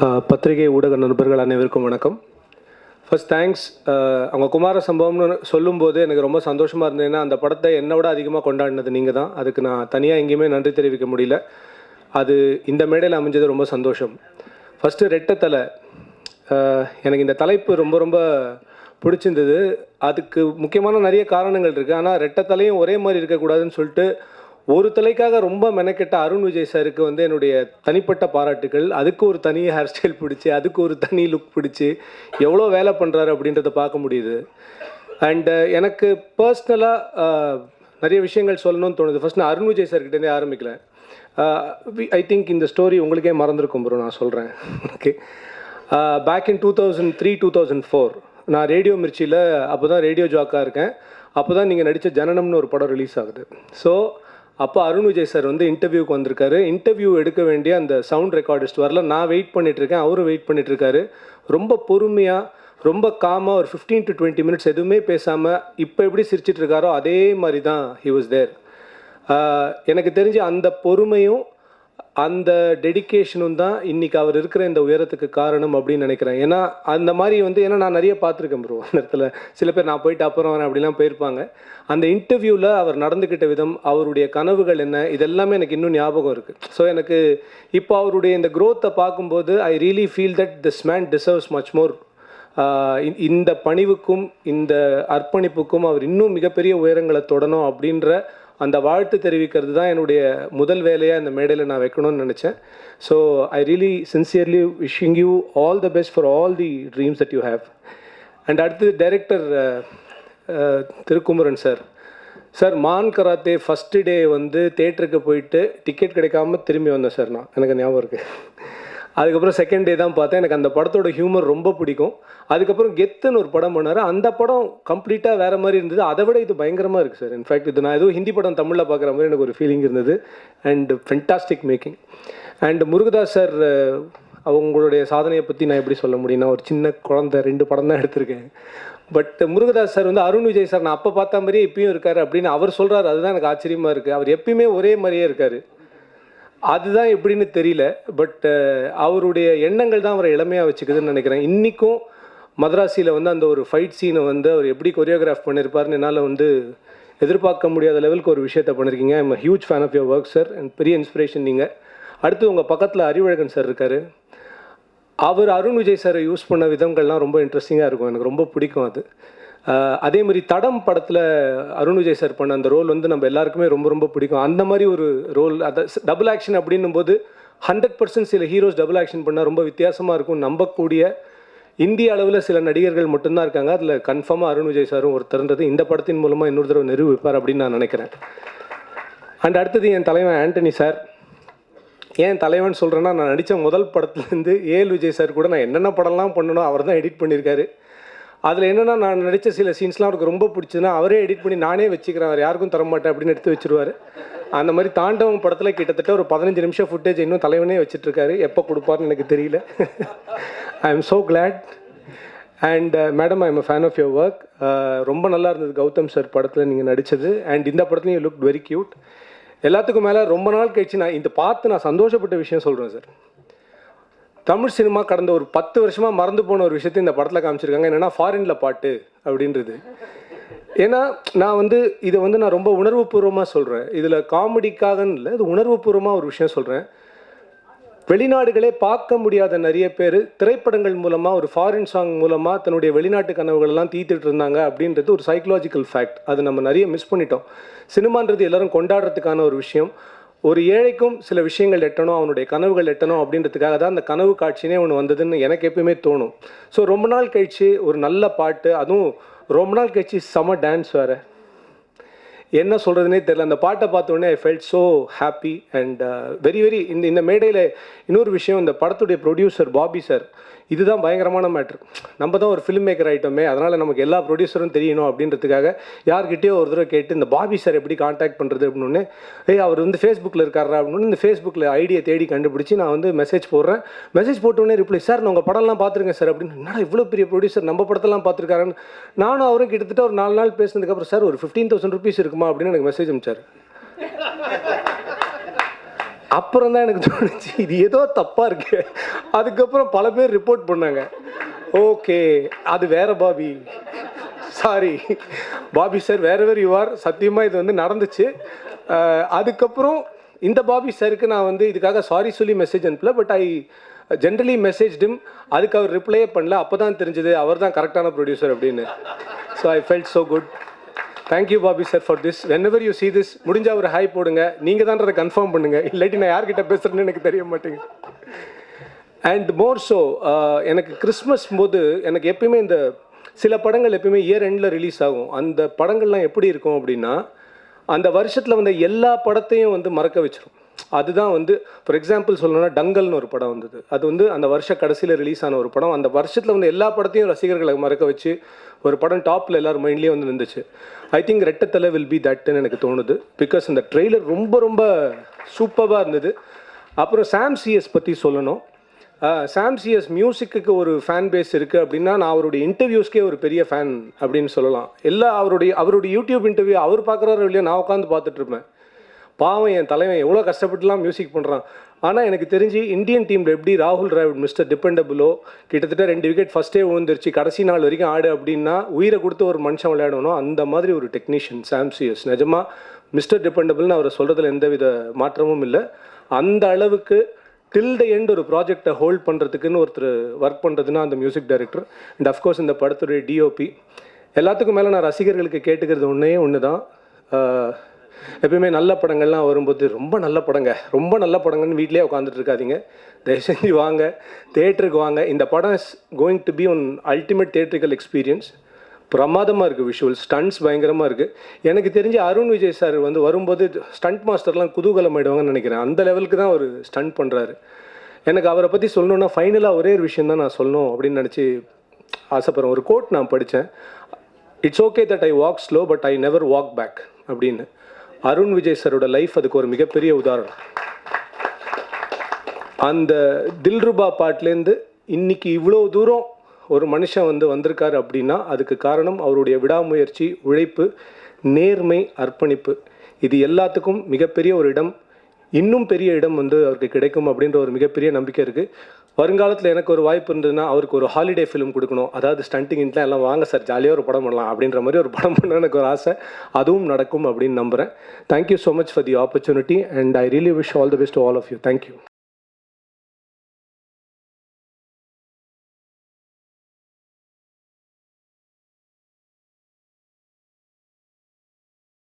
பத்திரிகை ஊடக நண்பர்கள் அனைவருக்கும் வணக்கம். First thanks. அவங்க குமார சம்பவம்னு சொல்லும்போது எனக்கு ரொம்ப சந்தோஷமாக இருந்தது. ஏன்னா அந்த படத்தை என்னை விட அதிகமாக கொண்டாடினது நீங்கள் தான். அதுக்கு நான் தனியாக எங்கேயுமே நன்றி தெரிவிக்க முடியல. அது இந்த மேடையில் அமைஞ்சது ரொம்ப சந்தோஷம். ஃபஸ்ட்டு ரெட்டத்தலை, எனக்கு இந்த தலைப்பு ரொம்ப ரொம்ப பிடிச்சிருந்தது. அதுக்கு முக்கியமான நிறைய காரணங்கள் இருக்குது. ஆனால் ரெட்டத்தலையும் ஒரே மாதிரி இருக்கக்கூடாதுன்னு சொல்லிட்டு ஒரு தலைக்காக ரொம்ப மெனக்கெட்ட அருண் விஜய் சாருக்கு வந்து என்னுடைய தனிப்பட்ட பாராட்டுகள். அதுக்கு ஒரு தனி ஹேர் ஸ்டைல் பிடிச்சி, அதுக்கு ஒரு தனி லுக் பிடிச்சி எவ்வளோ வேலை பண்ணுறாரு அப்படின்றத பார்க்க முடியுது. அண்டு எனக்கு பர்ஸ்னலாக நிறைய விஷயங்கள் சொல்லணும்னு தோணுது. ஃபஸ்ட் நான் அருண் விஜய் சார்கிட்டேருந்தே ஆரம்பிக்கல. ஐ திங்க் இந்த ஸ்டோரி உங்களுக்கே மறந்துருக்கும் ப்ரோ, நான் சொல்கிறேன். ஓகே, பேக் இன் 2003-2004 நான் ரேடியோ மிர்ச்சியில் அப்போ தான் ரேடியோ ஜாக்காக இருக்கேன். அப்போ தான் நீங்கள் நடித்த ஜனனம்னு ஒரு படம் ரிலீஸ் ஆகுது. ஸோ அப்போ அருண் விஜய் சார் வந்து இன்டர்வியூக்கு வந்திருக்காரு. இன்டர்வியூ எடுக்க வேண்டிய அந்த சவுண்ட் ரெக்கார்டிஸ்ட் வரல. நான் வெயிட் பண்ணிகிட்ருக்கேன், அவரும் வெயிட் பண்ணிகிட்ருக்காரு. ரொம்ப பொறுமையாக, ரொம்ப காமாக ஒரு 15 to 20 மினிட்ஸ் எதுவுமே பேசாமல் இப்போ எப்படி சிரிச்சிட்டு இருக்காரோ அதே மாதிரி தான் ஹி வாஸ் தேர். எனக்கு தெரிஞ்சு அந்த பொறுமையும் அந்த டெடிக்கேஷனும் தான் இன்றைக்கி அவர் இருக்கிற இந்த உயரத்துக்கு காரணம் அப்படின்னு நினைக்கிறேன். ஏன்னா அந்த மாதிரி வந்து, ஏன்னா நான் நிறைய பார்த்துருக்கேன் ப்ரோ. அந்த இடத்துல சில பேர் நான் போயிட்டு அப்புறம் வரேன் அப்படிலாம் போயிருப்பாங்க. அந்த இன்டர்வியூவில் அவர் நடந்துக்கிட்ட விதம், அவருடைய கனவுகள் என்ன, இதெல்லாமே எனக்கு இன்னும் ஞாபகம் இருக்குது. ஸோ எனக்கு இப்போ அவருடைய இந்த க்ரோத்தை பார்க்கும்போது I really feel that this man deserves much more. இந்த பணிவுக்கும் இந்த அர்ப்பணிப்புக்கும் அவர் இன்னும் மிகப்பெரிய உயரங்களை தொடணும் அப்படின்ற அந்த வாழ்த்து தெரிவிக்கிறது தான் என்னுடைய முதல் வேலையாக இந்த மேடையில் நான் வைக்கணும்னு நினச்சேன். So I really sincerely wishing you all the best for all the dreams that you have. And அடுத்து டைரக்டர் திருக்குமரன் சார். சார், மான் கராத்தே ஃபஸ்ட்டு டே வந்து தேட்டருக்கு போயிட்டு டிக்கெட் கிடைக்காம திரும்பி வந்தேன் சார். எனக்கு ஞாபகம் இருக்குது. அதுக்கப்புறம் செகண்ட் டே தான் பார்த்தேன். எனக்கு அந்த படத்தோட ஹியூமர் ரொம்ப பிடிக்கும். அதுக்கப்புறம் கெத்துன்னு ஒரு படம் பண்ணார். அந்த படம் கம்ப்ளீட்டாக வேறு மாதிரி இருந்தது. அதை விட இது பயங்கரமாக இருக்குது சார். இன்ஃபேக்ட் இது நான் ஏதோ ஹிந்தி படம் தமிழில் பார்க்குற மாதிரி எனக்கு ஒரு ஃபீலிங் இருந்தது. And fantastic making. And Murugadoss sir, அவங்களுடைய சாதனையை பற்றி நான் எப்படி சொல்ல முடியும்னா, ஒரு சின்ன குழந்தை 2 படம் தான் எடுத்திருக்கேன். பட் முருகதாஸ் சார் வந்து அருண் விஜய் சார் நான் அப்போ பார்த்த மாதிரியே இப்பயும் இருக்கார் அப்படின்னு அவர் சொல்கிறார். அதுதான் எனக்கு ஆச்சரியமாக இருக்குது. அவர் எப்பயுமே ஒரே மாதிரியே இருக்கார். அதுதான் எப்படின்னு தெரியல. பட் அவருடைய எண்ணங்கள் தான் அவரை இளமையாக வச்சுக்குதுன்னு நினைக்கிறேன். இன்றைக்கும் மதராசியில் வந்து அந்த ஒரு ஃபைட் சீனை வந்து அவர் எப்படி கொரியோகிராஃப் பண்ணியிருப்பார்னு என்னால் வந்து எதிர்பார்க்க முடியாத லெவலுக்கு ஒரு விஷயத்தை பண்ணியிருக்கீங்க. I am a huge fan of your work sir. And பெரிய இன்ஸ்பிரேஷன் நீங்கள். அடுத்து உங்கள் பக்கத்தில் அறிவழகன் சார் இருக்கார். அவர் அருண் விஜய் சாரை யூஸ் பண்ண விதங்கள்லாம் ரொம்ப இன்ட்ரெஸ்டிங்காக இருக்கும். எனக்கு ரொம்ப பிடிக்கும் அது. அதே மாதிரி தடம் படத்தில் அருண் விஜய் சார் பண்ண அந்த ரோல் வந்து நம்ம எல்லாருக்குமே ரொம்ப ரொம்ப பிடிக்கும். அந்த மாதிரி ஒரு ரோல், அதை டபுள் ஆக்ஷன் அப்படின்னும் போது 100% சில ஹீரோஸ் டபுள் ஆக்ஷன் பண்ணால் ரொம்ப வித்தியாசமாக இருக்கும். நம்பக்கூடிய இந்திய அளவில் சில நடிகர்கள் மட்டும்தான் இருக்காங்க. அதில் கன்ஃபார்மாக அருண் விஜய் சாரும் ஒருத்தர்ன்றது இந்த படத்தின் மூலமாக இன்னொரு தடவை நிரூபிப்பார் அப்படின்னு நான் நினைக்கிறேன். அண்ட் அடுத்தது என் தலைவன் ஆண்டனி சார். ஏன் தலைவன் சொல்கிறேன்னா, நான் நடித்த முதல் படத்துலேருந்து ஏஎல் விஜய் சார் கூட நான் என்னென்ன படம்லாம் பண்ணணும் அவர் தான் எடிட் பண்ணியிருக்காரு. அதில் என்னென்னா, நான் நடித்த சில சீன்ஸ்லாம் அவருக்கு ரொம்ப பிடிச்சதுன்னா அவரே எடிட் பண்ணி நானே வச்சுக்கிறேன், அவர் யாருக்கும் தரமாட்டேன் அப்படின்னு எடுத்து வச்சுருவார். அந்த மாதிரி தாண்டவம் படத்தில் கிட்டத்தட்ட ஒரு 15 நிமிஷம் ஃபுட்டேஜ் இன்னும் தலைவனே வச்சுட்ருக்காரு. எப்போ கொடுப்பார்னு எனக்கு தெரியல. I am so glad. And madam, I am a fan of your work. ரொம்ப நல்லா இருந்தது கௌதம் சார் படத்தில் நீங்கள் நடித்தது. அண்ட் இந்த படத்துலையும் யூ லுக் வெரி க்யூட். எல்லாத்துக்கும் மேலே ரொம்ப நாள் கழிச்சு நான் இந்த பார்த்து நான் சந்தோஷப்பட்ட விஷயம் சொல்கிறேன் சார். தமிழ் சினிமா கடந்த ஒரு 10 வருஷமாக மறந்து போன ஒரு விஷயத்தை இந்த படத்தில் காமிச்சிருக்காங்க. என்னென்னா, ஃபாரினில் பாட்டு அப்படின்றது. ஏன்னா நான் வந்து இதை வந்து நான் ரொம்ப உணர்வுபூர்வமாக சொல்கிறேன். இதில் காமெடிக்காகன்னு இல்லை, இது உணர்வுபூர்வமாக ஒரு விஷயம் சொல்கிறேன். வெளிநாடுகளே பார்க்க முடியாத நிறைய பேர் திரைப்படங்கள் மூலமாக, ஒரு ஃபாரின் சாங் மூலமாக தன்னுடைய வெளிநாட்டு கனவுகளெல்லாம் தீர்த்துட்டு இருந்தாங்க அப்படின்றது ஒரு சைக்கலாஜிக்கல் ஃபேக்ட். அது நம்ம நிறைய மிஸ் பண்ணிட்டோம். சினிமான்றது எல்லோரும் கொண்டாடுறதுக்கான ஒரு விஷயம். ஒரு ஏழைக்கும் சில விஷயங்கள் எட்டணும், அவனுடைய கனவுகள் எட்டணும் அப்படின்றதுக்காக தான் அந்த கனவு காட்சினே ஒன்று வந்ததுன்னு எனக்கு எப்பயுமே தோணும். ஸோ ரொம்ப நாள் கழிச்சு ஒரு நல்ல பாட்டு, அதுவும் ரொம்ப நாள் கழிச்சு செம டான்ஸ் வேறு, என்ன சொல்கிறதுனே தெரியல. அந்த பாட்டை பார்த்தோன்னே I felt so happy and very very. இந்த மேடையில் இன்னொரு விஷயம், இந்த படத்துடைய ப்ரொடியூசர் பாபி சார், இதுதான் பயங்கரமான மேட்ரு. நம்ம தான் ஒரு ஃபிலிம் மேக்கர் ஆகிட்டோமே, அதனால் நமக்கு எல்லா ப்ரொடியூசரும் தெரியணும் அப்படின்றதுக்காக யார்கிட்டயோ ஒரு தடவை கேட்டு இந்த பாபி சார் எப்படி காண்டாக்ட் பண்ணுறது அப்படின்னு, அவர் வந்து ஃபேஸ்புக்கில் இருக்காரா அப்படின்னு இந்த ஃபேஸ்புக்கில் ஐடியை தேடி கண்டுபிடிச்சி நான் வந்து மெசேஜ் போடுறேன். மெசேஜ் போட்டோடனே ரிப்ளை, சார் நான் உங்கள் படம்லாம் பார்த்துருங்க சார் அப்படின்னு. என்னடா இவ்வளோ பெரிய ப்ரொடியூசர் நம்ம படத்தெல்லாம் பார்த்துருக்காருன்னு நானும் அவரும் கிட்டத்தட்ட ஒரு 4 நாள் பேசினதுக்கப்புறம், சார் ஒரு 15,000 rupees இருக்குமா அப்படின்னு எனக்கு மெசேஜ் அனுப்பிச்சார். அப்புறம் தான் எனக்கு தோணுச்சு இது ஏதோ தப்பாக இருக்கு. அதுக்கப்புறம் பல பேர் ரிப்போர்ட் பண்ணாங்க, ஓகே அது வேற பாபி, சாரி பாபி சார் வேற வேறு யூஆர், சத்தியமாக இது வந்து நடந்துச்சு. அதுக்கப்புறம் இந்த பாபி சாருக்கு நான் வந்து இதுக்காக சாரி சொல்லி மெசேஜ் அனுப்பல, பட் ஐ ஜென்ரலி மெசேஜ்டும். அதுக்கு அவர் ரிப்ளையே பண்ணல. அப்போ தான் தெரிஞ்சது அவர் தான் கரெக்டான ப்ரொடியூசர் அப்படின்னு. So I felt so good. Thank you Bobby sir for this. Whenever you see this, முடிஞ்சால் ஒரு ஹாய் போடுங்க. நீங்கள் தான்றதை கன்ஃபார்ம் பண்ணுங்கள், இல்லாட்டி நான் யார்கிட்ட பேசுகிறேன்னு எனக்கு தெரிய மாட்டேங்குது. அண்ட் மோர் ஸோ எனக்கு கிறிஸ்மஸ் போது எனக்கு எப்பயுமே இந்த சில படங்கள் எப்பயுமே இயர் எண்டில் ரிலீஸ் ஆகும். அந்த படங்கள்லாம் எப்படி இருக்கும் அப்படின்னா, அந்த வருஷத்தில் வந்த எல்லா படத்தையும் வந்து மறக்க வச்சிரும். அதுதான் வந்து ஃபார் எக்ஸாம்பிள் சொல்லணும்னா டங்கல்னு ஒரு படம் வந்தது. அது வந்து அந்த வருஷ கடைசியில் ரிலீஸ் ஆன ஒரு படம். அந்த வருஷத்தில் வந்து எல்லா படத்தையும் ரசிகர்களை மறக்க வச்சு ஒரு படம் டாப்பில் எல்லாரும் மைண்ட்லேயே வந்து நின்றுச்சு. ஐ திங்க் ரெட்டத்தலை வில் பி தட்னு எனக்கு தோணுது. பிகாஸ் இந்த ட்ரெய்லர் ரொம்ப ரொம்ப சூப்பராக இருந்தது. அப்புறம் சாம் சிஎஸ் பற்றி சொல்லணும். சாம் சிஎஸ் மியூசிக்கு ஒரு ஃபேன் பேஸ் இருக்குது அப்படின்னா, நான் அவருடைய இன்டர்வியூஸ்க்கே ஒரு பெரிய ஃபேன் அப்படின்னு சொல்லலாம். அவருடைய யூடியூப் இன்டர்வியூ அவர் பார்க்குறாரு இல்லையா, நான் உட்காந்து பார்த்துட்ருப்பேன். பாவம் என் தலைவன் எவ்வளோ கஷ்டப்பட்டுலாம் மியூசிக் பண்ணுறான். ஆனால் எனக்கு தெரிஞ்சு இந்தியன் டீமில் எப்படி ராகுல் டிராவிட் மிஸ்டர் டிபெண்டபிளோ கிட்டத்தட்ட 2 விக்கெட் ஃபஸ்ட்டே விழுந்துருச்சு, கடைசி நாள் வரைக்கும் ஆடு அப்படின்னா உயிரை கொடுத்து ஒரு மனுஷன் விளையாடணும். அந்த மாதிரி ஒரு டெக்னீஷியன் சாம் சிஎஸ். நிஜமாக மிஸ்டர் டிபெண்டபிள்னு அவரை சொல்கிறதுல எந்தவித மாற்றமும் இல்லை. அந்த அளவுக்கு டில் த எண்ட் ஒரு ப்ராஜெக்டை ஹோல்ட் பண்ணுறதுக்குன்னு ஒருத்தர் ஒர்க் பண்ணுறதுன்னா அந்த மியூசிக் டைரக்டர். அண்ட் அஃப்கோர்ஸ் இந்த படத்துடைய டிஓபி. எல்லாத்துக்கும் மேலே நான் ரசிகர்களுக்கு கேட்டுக்கிறது ஒன்று தான், எப்பயுமே நல்ல படங்கள்லாம் வரும்போது ரொம்ப நல்ல படங்கன்னு வீட்லேயே உட்காந்துட்டு இருக்காதீங்க. தயவு செஞ்சு வாங்க, தேட்டருக்கு வாங்க. இந்த படம் is going to be one ultimate theatrical experience. பிரமாதமாக இருக்குது, விஷுவல் ஸ்டண்ட்ஸ் பயங்கரமாக இருக்குது. எனக்கு தெரிஞ்சு அருண் விஜய் சார் வந்து வரும்போது ஸ்டண்ட் மாஸ்டர்லாம் குதூகலம் ஆகிடுவாங்கன்னு நினைக்கிறேன். அந்த லெவலுக்கு தான் அவர் ஸ்டண்ட் பண்ணுறாரு. எனக்கு அவரை பற்றி சொல்லணுன்னா ஃபைனலாக ஒரே ஒரு விஷயம் தான் நான் சொல்லணும் அப்படின்னு நினச்சி ஆசைப்படுறேன். ஒரு கோட் நான் படித்தேன், it's okay that I walk slow but I never walk back அப்படின்னு. அருண் விஜய் சாரோட லைஃப் அதுக்கு ஒரு மிகப்பெரிய உதாரணம். அந்த தில்ருபா பாட்டிலேருந்து இன்னைக்கு இவ்வளோ தூரம் ஒரு மனுஷன் வந்து வந்திருக்காரு அப்படின்னா அதுக்கு காரணம் அவருடைய விடாமுயற்சி, உழைப்பு, நேர்மை, அர்ப்பணிப்பு. இது எல்லாத்துக்கும் மிகப்பெரிய ஒரு இடம், இன்னும் பெரிய இடம் வந்து அவருக்கு கிடைக்கும் அப்படின்ற ஒரு மிகப்பெரிய நம்பிக்கை இருக்குது. வருங்காலத்தில் எனக்கு ஒரு வாய்ப்பு இருந்ததுன்னா அவருக்கு ஒரு ஹாலிடே ஃபிலிம் கொடுக்கணும். அதாவது ஸ்டண்டிங்லாம் எல்லாம் வாங்க சார் ஜாலியாக ஒரு படம் பண்ணலாம் அப்படின்ற மாதிரி ஒரு படம் பண்ண எனக்கு ஒரு ஆசை. அதுவும் நடக்கும் அப்படின்னு நம்புகிறேன். Thank you so much for the opportunity and I really wish all the best to all of you. Thank you.